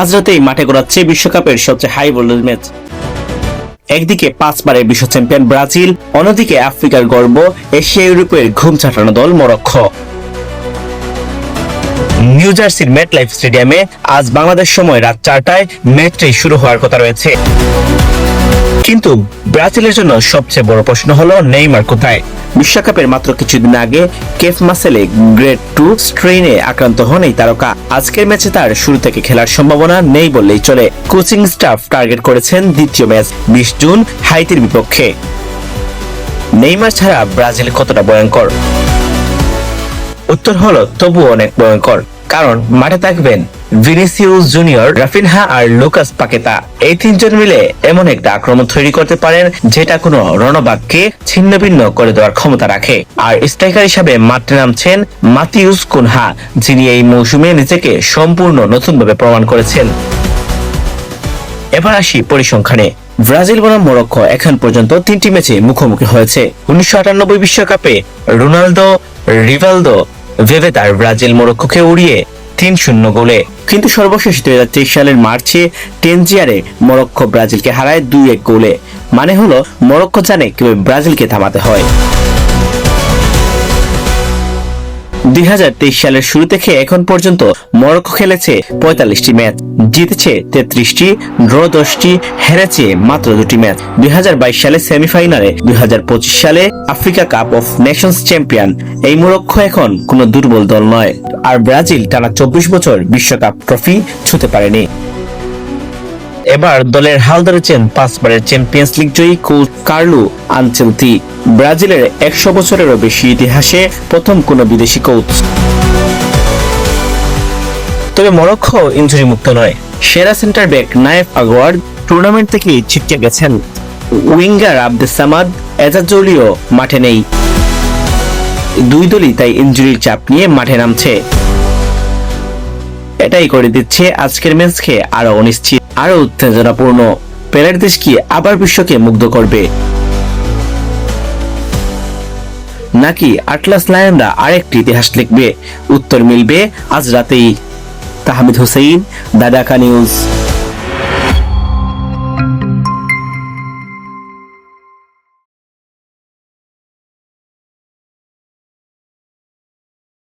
আজ রাতেই মাঠে গড়াচ্ছে বিশ্বকাপের সবচেয়ে হাই ভোল্টেজ ম্যাচ। একদিকে 5 বারের বিশ্ব চ্যাম্পিয়ন ব্রাজিল, অন্যদিকে আফ্রিকার গর্ব এশিয়া ইউরোপের ঘুম ছাড়ানো দল মরক্কো। নিউ জার্সির মেটলাইফ স্টেডিয়ামে আজ বাংলাদেশ সময় রাত 4টায় ম্যাচটি শুরু হওয়ার কথা রয়েছে। কিন্তু ব্রাজিলের জন্য সবচেয়ে বড় প্রশ্ন হলো নেইমার কোথায়। বিশ্বকাপের মাত্র কিছুদিন আগে কেফ মাসেলে গ্রেড 2 স্ট্রেইনে আক্রান্ত হন এই তারকা। আজকের ম্যাচে তার শুরু থেকে খেলার সম্ভাবনা নেই বললেই চলে। কোচিং স্টাফ টার্গেট করেছেন দ্বিতীয় ম্যাচ 20 জুন হাইতির বিপক্ষে। নেইমার ছাড়া ব্রাজিল কতটা ভয়ঙ্কর? উত্তর হলো তবুও অনেক ভয়ঙ্কর, কারণ মাঠে থাকবেন ভিনিসিয়াস জুনিয়র, রাফিনহা আর লুকাস পাকেতা। এই তিনজন মিলে এমন একটা আক্রমণ তৈরি করতে পারেন যেটা কোনো রণবাগকে ছিন্নভিন্ন করে দেওয়ার ক্ষমতা রাখে। আর স্ট্রাইকার হিসাবে মাঠে নামছেন মাতিউস কুনহা, যিনি এই মৌসুমে নিজেকে সম্পূর্ণ নতুনভাবে প্রমাণ করেছেন। এবার আসি পরিসংখ্যানে। ব্রাজিল বনাম মরক্কো এখন পর্যন্ত 3টি ম্যাচে মুখোমুখি হয়েছে। 1998 বিশ্বকাপে রোনালদো, রিভালদো, ভেভেদার ব্রাজিল মরক্কোকে উড়িয়ে 3-0 গোলে। কিন্তু সর্বশেষ 2023 সালের মার্চে টেনজিয়ারে মরক্কো ব্রাজিলকে হারায় 2-1 গোলে। মানে হলো মরক্কো জানে কিভাবে ব্রাজিলকে থামাতে হয়। 2023 সালের শুরু থেকে এখন পর্যন্ত মরক্কো খেলেছে 45টি ম্যাচ, জিতেছে 33টি, ড্র 10টি, হেরেছে মাত্র 2টি ম্যাচ। 2022 সালে সেমিফাইনালে, 2025 সালে Africa cup of Nations champion এই মরক্কো এখন কোনো দুর্বল দল নয়। আর ব্রাজিল টানা 24 বছর বিশ্বকাপ ট্রফি ছুঁতে পারেনি। এবার দলের হাল ধরেছেন 5 বারের চ্যাম্পিয়ন্স লিগ জয়ী কোচ কার্লো আনচেলতি, ব্রাজিলের 100 বছরেরও বেশি ইতিহাসে প্রথম কোনো বিদেশি কোচ। তবে মরক্কো ইনজুরি মুক্ত নয়। সেরা সেন্টার ব্যাক নায়েফ আগুয়ার টুর্নামেন্ট থেকে ছিটকে গেছেন। উইঙ্গার আব্দেস সামাদ, এজাজলিও মাঠে নেই। দুই দলই তাই ইনজুরির চাপ নিয়ে মাঠে নামছে। এটাই করে দিচ্ছে আজকের ম্যাচকে আরো অনিশ্চিত, আরো উত্তেজনাপূর্ণ। পেলের দেশ কি আবার বিশ্বকে মুগ্ধ করবে, নাকি আটলাস লায়নরা আরেকটি ইতিহাস লিখবে? উত্তর মিলবে আজ রাতেই। তাহমিদ হোসেন, দাদাকা নিউজ।